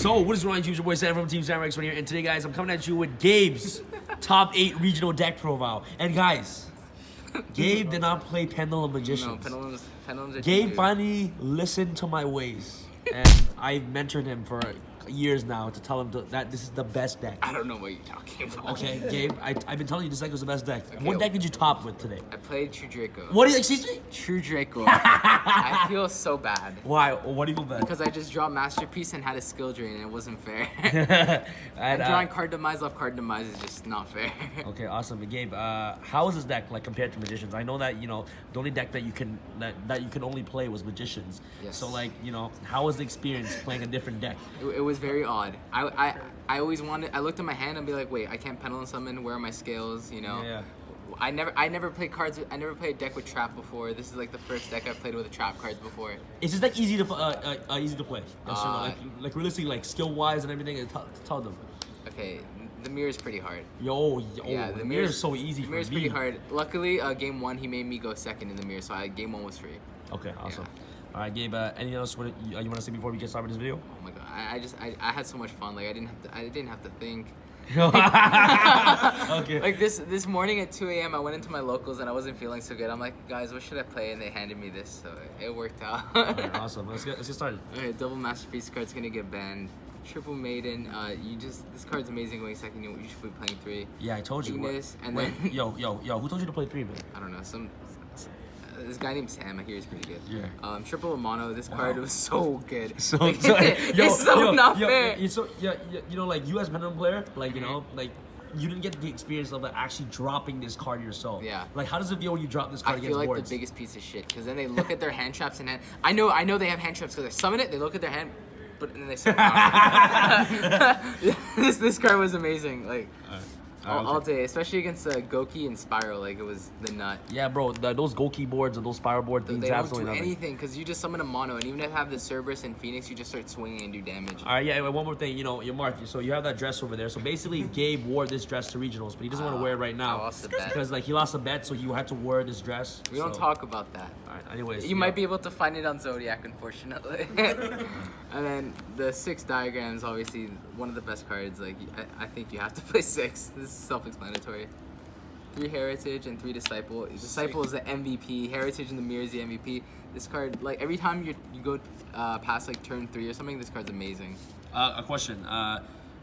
Yo, what is going on, YouTube? Your boy Sam from TeamSamuraiX1 here, and today, guys, I'm coming at you with Gabe's top 8 regional deck profile. And guys, Gabe did not play Pendulum Magicians. No, Pendulums are Gabe finally listened to my ways, and I've mentored him for years now to tell him that this is the best deck. I don't know what you're talking about. Okay, Gabe, I've been telling you this deck was the best deck. Okay. What deck did you top with today? I played True Draco. What do you, excuse me? True Draco. I feel so bad. Why? What do you feel bad? Because I just dropped Masterpiece and had a skill drain and it wasn't fair. And drawing card demise off card demise is just not fair. Okay, awesome. And Gabe, how is this deck like compared to Magicians? I know that the only deck that you can only play was Magicians. Yes. So like how was the experience playing a different deck? It was very odd. I always wanted. I looked at my hand and be like, wait, I can't Pendulum Summon. Where are my scales? Yeah. I never played cards. I never played a deck with trap before. This is like the first deck I've played with trap cards before. Is this deck easy to play? Yes, like realistically, like skill wise and everything. Tell them. Okay, the mirror is pretty hard. Yeah, the mirror is so easy. The mirror is pretty hard. Luckily, game 1 he made me go second in the mirror, so game 1 was free. Okay, awesome. Yeah. All right, Gabe. Anything else you want to say before we get started with this video? Oh my god, I had so much fun. Like I didn't have to think. Okay. Like this morning at 2 a.m. I went into my locals and I wasn't feeling so good. I'm like, guys, what should I play? And they handed me this, so it worked out. Okay, awesome. Let's get started. Okay, double Masterpiece card's gonna get banned. Triple Maiden, this card's amazing going second. You should be playing 3. Yeah, I told you. Ignis, and then yo, who told you to play 3, man? I don't know, this guy named Sam, I hear he's pretty good. Yeah. Triple Mono, this card was so good. It's not fair. Like you as a Pendulum player, like like you didn't get the experience of actually dropping this card yourself. Yeah. Like how does it feel when you drop this card against boards? I feel like the biggest piece of shit because then they look at their hand traps and I know they have hand traps because they summon it. They look at their hand, but then they summon it. This card was amazing. Like. All day, especially against Goki and Spiral, like it was the nut. Yeah, bro, those Goki boards or those Spiral boards means absolutely nothing. They don't do anything because you just summon a mono, and even if you have the Cerberus and Phoenix, you just start swinging and do damage. All right, yeah. One more thing, your mark. So you have that dress over there. So basically, Gabe wore this dress to regionals, but he doesn't want to wear it right now. I lost the bet because he lost a bet, so you had to wear this dress. We don't talk about that. All right. Anyways, you might be able to find it on Zodiac, unfortunately. And then the 6 diagrams, obviously one of the best cards. Like I think you have to play 6. This is self-explanatory. 3 Heritage and 3 Disciple. Disciple is the MVP. Heritage in the mirror is the MVP. This card, like every time you go past like turn 3 or something, this card's amazing. A question.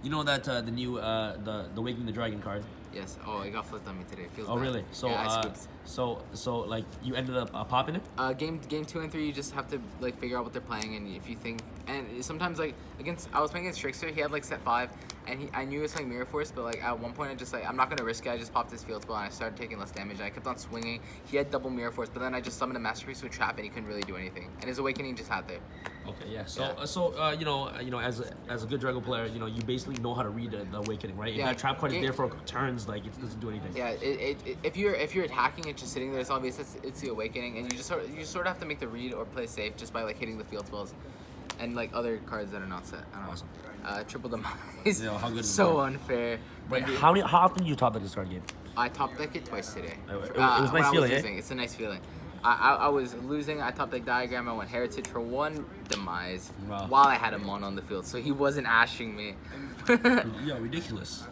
You know that the new the Awakening the Dragon card? Yes. Oh, it got flipped on me today. It feels bad. Really? So yeah, so like you ended up popping it? Game 2 and 3, you just have to like figure out what they're playing, and if you think, and sometimes like I was playing against Trickster, he had like set 5, and I knew he was playing Mirror Force, but like at one point I just I'm not gonna risk it. I just popped his field spell and I started taking less damage. And I kept on swinging. He had double Mirror Force, but then I just summoned a Masterpiece with Trap, and he couldn't really do anything. And his Awakening just had there. Okay, yeah. So as a good Drago player, you basically know how to read the Awakening, right? If that Trap card is there for turns, like it doesn't do anything. Yeah, if you're attacking it just sitting there, it's obvious it's the Awakening, and you sort of have to make the read or play safe just by like hitting the field spells, and like other cards that are not set. I don't know. Awesome. Triple Demise. Yeah, how good is so unfair. Wait, how often do you top this card game? I top deck it twice today. It was a nice feeling. It's a nice feeling. I was losing. I top deck diagram. I went Heritage for 1 Demise while I had a mono on the field, so he wasn't ashing me. Yeah, ridiculous.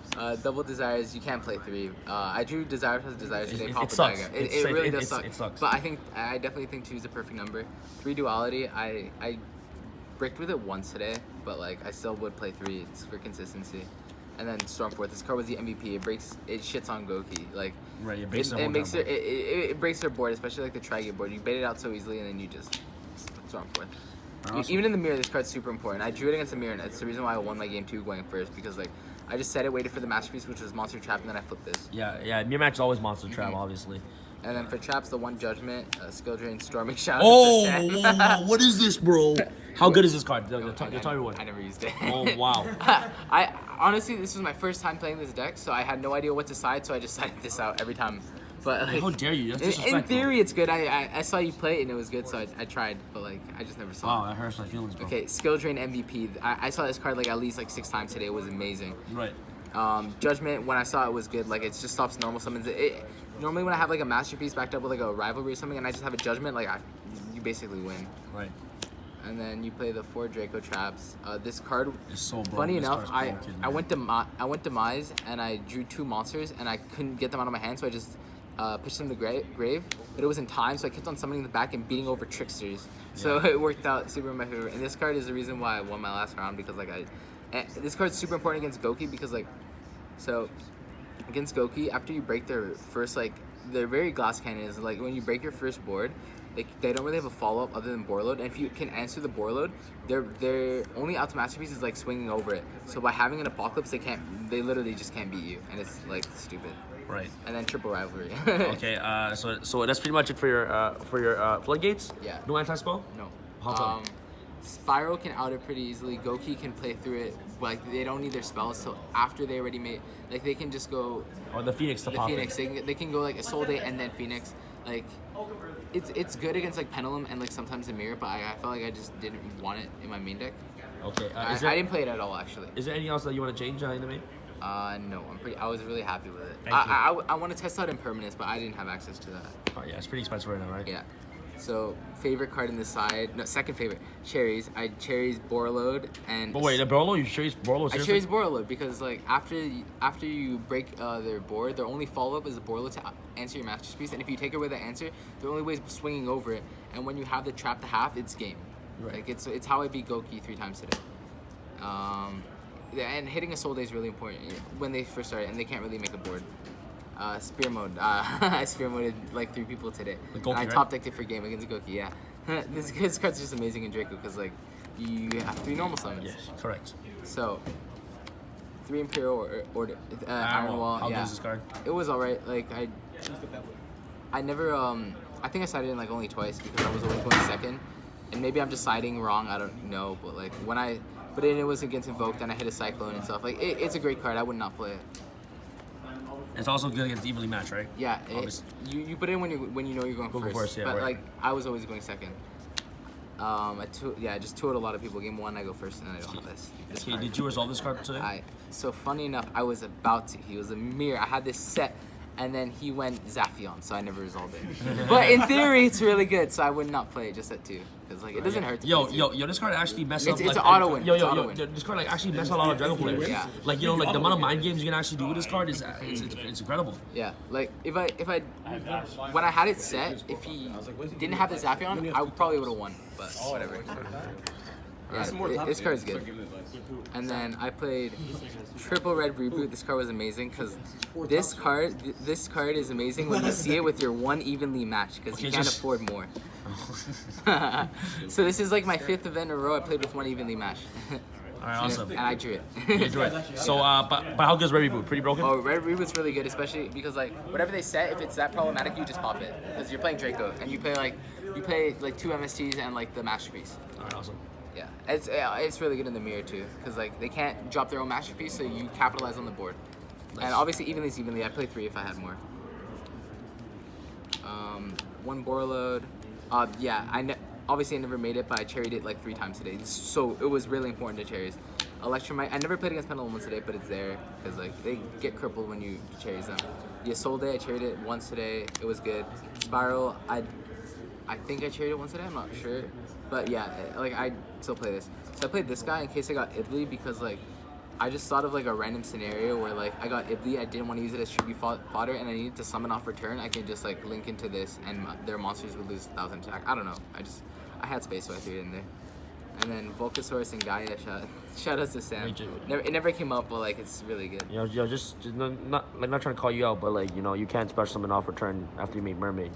Double Desires, you can't play 3. I drew Desires as Desires today. It sucks. It really does suck. It sucks. But I definitely think 2 is the perfect number. 3 Duality, I bricked with it once today, but like I still would play 3. It's for consistency. And then Stormforth, this card was the MVP. It shits on Goki. Like right, it breaks their board, especially like the Tri-Gate board. You bait it out so easily, and then you just Stormforth. Awesome. Even in the mirror, this card's super important. I drew it against the mirror, and that's the reason why I won my game 2 going first, because like I just set it, waited for the Masterpiece, which was Monster Trap, and then I flipped this. Yeah. Mirror match is always Monster Trap, obviously. And then for traps, the 1 Judgment, Skill Drain, Storming Shout. Oh, what is this, bro? How good is this card? Tell everyone. I never used it. Oh, wow. I honestly, this was my first time playing this deck, so I had no idea what to side, so I just sided this out every time. But like, how dare you? That's in disrespectful. theory, it's good. I saw you play it and it was good, so I tried, but like I just never saw. Wow, that hurts my feelings, bro. Okay, Skill Drain MVP. I saw this card like at least like 6 times today. It was amazing. Right. Judgment, when I saw it was good. Like it just stops normal summons. Normally when I have like a Masterpiece backed up with like a Rivalry or something, and I just have a Judgment, like you basically win. Right. And then you play the 4 Draco traps. This card, It's so broken. funny This enough, card's broken, I man. went demise and I drew 2 monsters and I couldn't get them out of my hand, so I just pitched them to grave. But it was in time, so I kept on summoning the back and beating over tricksters. So it worked out super in my favor. And this card is the reason why I won my last round, because like this card's super important against Goki, because like, so against Goki, after you break their first, like, they're very glass cannons. Like when you break your first board, they don't really have a follow-up other than board load, and if you can answer the board load, their only out to masterpiece is like swinging over it. So by having an apocalypse, they literally just can't beat you, and it's like stupid. Right. And then triple rivalry. Okay. So that's pretty much it for your floodgates. Yeah. No anti-spell. No. How come? Spiral can out it pretty easily. Goki can play through it, but like they don't need their spells. So after they already made, like they can just go. Or the Phoenix to The pop Phoenix. it. They can go like a Soul Day and then Phoenix. Like it's good against like Pendulum and like sometimes the Mirror, but I felt like I just didn't want it in my main deck. Okay. I didn't play it at all actually. Is there anything else that you want to change in the main? No, I was really happy with it. Thank I want to test out Impermanence, but I didn't have access to that. Oh yeah, it's pretty expensive right now, right? Yeah. So favorite card in the side, no, second favorite, Cherries. I Cherries Borreload and. But wait, the Borlo, you cherries Borlo? I Cherries Borreload because like after you break their board, their only follow up is the Borreload to answer your masterpiece, and if you take away the answer, the only way is swinging over it, and when you have the trap to half, it's game. Right. Like it's how I beat Goki 3 times today. And hitting a Soul Day is really important when they first started, and they can't really make a board. Spear mode. I spear moded like 3 people today. Goki, And I right? top decked it for game against Goki. Yeah, this card's just amazing in Draco because like you have 3 normal summons. Yes, correct. So 3 Imperial Order, Iron Wall. How Yeah, good is this card? it was alright. Like I never I think I sided in like only twice because I was always going second, and maybe I'm just siding wrong. I don't know, but like but then it was against Invoked and I hit a Cyclone and stuff. Like it's a great card. I would not play it. It's also good against evenly matched, right? Yeah, Obviously. you put it in when you know you're going Go first. first, yeah, but right. like I was always going second. I just toured a lot of people. Game 1 I go first and I don't have this Okay, card. did you resolve this card today? So funny enough, I was about to. He was a mirror. I had this set, and then he went Zaphion, so I never resolved it. But in theory, it's really good, so I would not play it just at 2, because like it doesn't hurt. To play 2. This card actually messes up. It's like, an auto win. Yo, It's auto win. this card like actually messes up a lot of Dragon players. Yeah. Like the amount of mind games you can actually do with this card is it's incredible. Yeah, like if I when I had it set, if he didn't have the Zaphion, I probably would have won. But whatever. Yeah, this card is good. And then I played Triple Red Reboot. This card was amazing because this card is amazing when you see it with your 1 evenly matched because you can't afford more. So this is like my 5th event in a row I played with 1 evenly matched. Alright, awesome. And I drew it. You drew it. So, but how good is Red Reboot? Pretty broken? Oh, Red Reboot's really good, especially because like whatever they set, if it's that problematic, you just pop it because you're playing Draco and you play like 2 MSTs and like the masterpiece. Alright, awesome. Yeah, it's really good in the mirror too, because like they can't drop their own masterpiece, so you capitalize on the board. Nice. And obviously evenly, I'd play 3 if I had more. 1 Borreload. Obviously I never made it, but I cherried it like 3 times today. So it was really important to cherries. Electromite. I never played against Pendulum once today, but it's there because like they get crippled when you cherries them. Yeah, Soul Day. I cherried it once today. It was good. Spiral. I think I cherried it once today. I'm not sure. But yeah, like I still play this. So I played this guy in case I got Ibly because like I just thought of like a random scenario where like I got Ibly, I didn't want to use it as tribute fodder, and I needed to summon off return. I can just like link into this, and their monsters would lose 1,000 attack. I don't know. I had space, so I threw it in there. And then Volcasaurus and Gaia. Shout out to Sam. It never came up, but like it's really good. Just not trying to call you out, but like you can't special summon off return after you make Mermaid.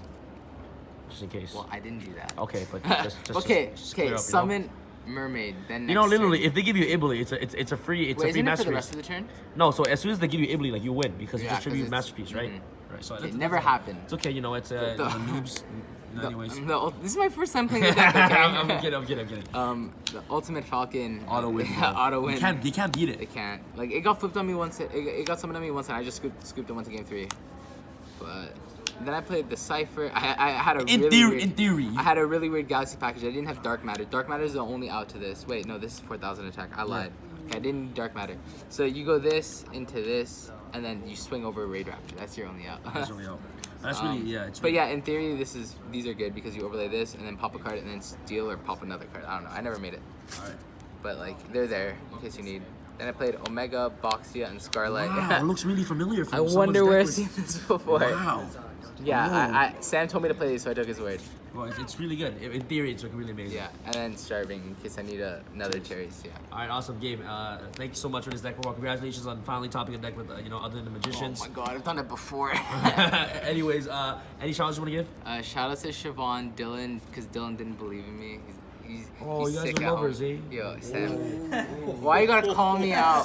Just in case. Well, I didn't do that. Okay, but just okay. Clear up, Summon Mermaid. Then literally, turn. if they give you Ibly, it's a free Wait, isn't it for the masterpiece. rest of the turn? No, so as soon as they give you Ibly, like you win because you Yeah, just tribute 'cause masterpiece, right? mhm. Right. So It never happened. It's okay, it's the noobs. Anyways. This is my first time playing the deck. Okay? I'm kidding. The Ultimate Falcon. Auto win. Auto win. They can't beat They it. can't. Like it got flipped on me once. It got summoned on me once, and I just scooped it onto game 3. But then I played the Cypher. I had a In theory. I had a really weird Galaxy package. I didn't have Dark Matter. Dark Matter is the only out to this. Wait, no, this is 4,000 attack. I lied. Okay, I didn't need Dark Matter. So you go this into this, and then you swing over a Raid Raptor. That's your only out. That's really, yeah. It's But yeah, in theory, these are good because you overlay this and then pop a card and then steal or pop another card. I don't know. I never made it. Alright. But like, they're there in case you need. Then I played Omega, Boxia, and Scarlet. Wow, it looks really familiar. From I someone's wonder deck where I've list. seen this before. Wow. Yeah, Sam told me to play these, so I took his word. Well, it's really good. In theory, it's like really amazing. Yeah, and then Starving in case I need another cherries. Yeah. All right, awesome, Gabe. Thank you so much for this deck. Well, congratulations on finally topping a deck with, other than the magicians. Oh my god, I've done it before. Anyways, any shout outs you want to give? Shout out to Siobhan, Dylan, because Dylan didn't believe in me. He's You guys sick are at lovers, home. eh? Yo, Sam. Why you gotta call me out?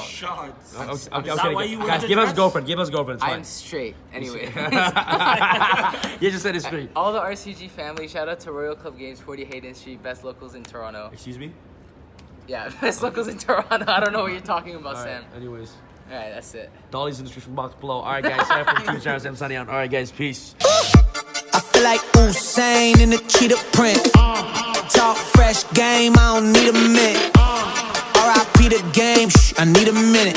Shots. Okay, that why you wear guys, the give us a dress? girlfriend. Give us a girlfriend. It's fine. I'm straight. Anyway. You just said it straight. All the RCG family, shout out to Royal Club Games, 40 Hayden Street, best locals in Toronto. Excuse me? Yeah, best locals in Toronto. I don't know what you're talking about, All right, Sam. anyways. Alright, that's it. Dolly's in the description box below. All right, guys. Sorry for Team Sarah, Sam Sunny out. All right, guys. Peace. I feel like Usain in the cheetah print. Talk fresh game, I don't need a minute. R.I.P. the game, I need a minute.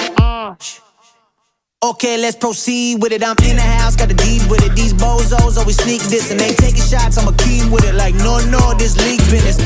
Okay, let's proceed with it. I'm in the house, got the deed with it. These bozos always sneak this and they taking shots. I'ma keep with it like no, this league business.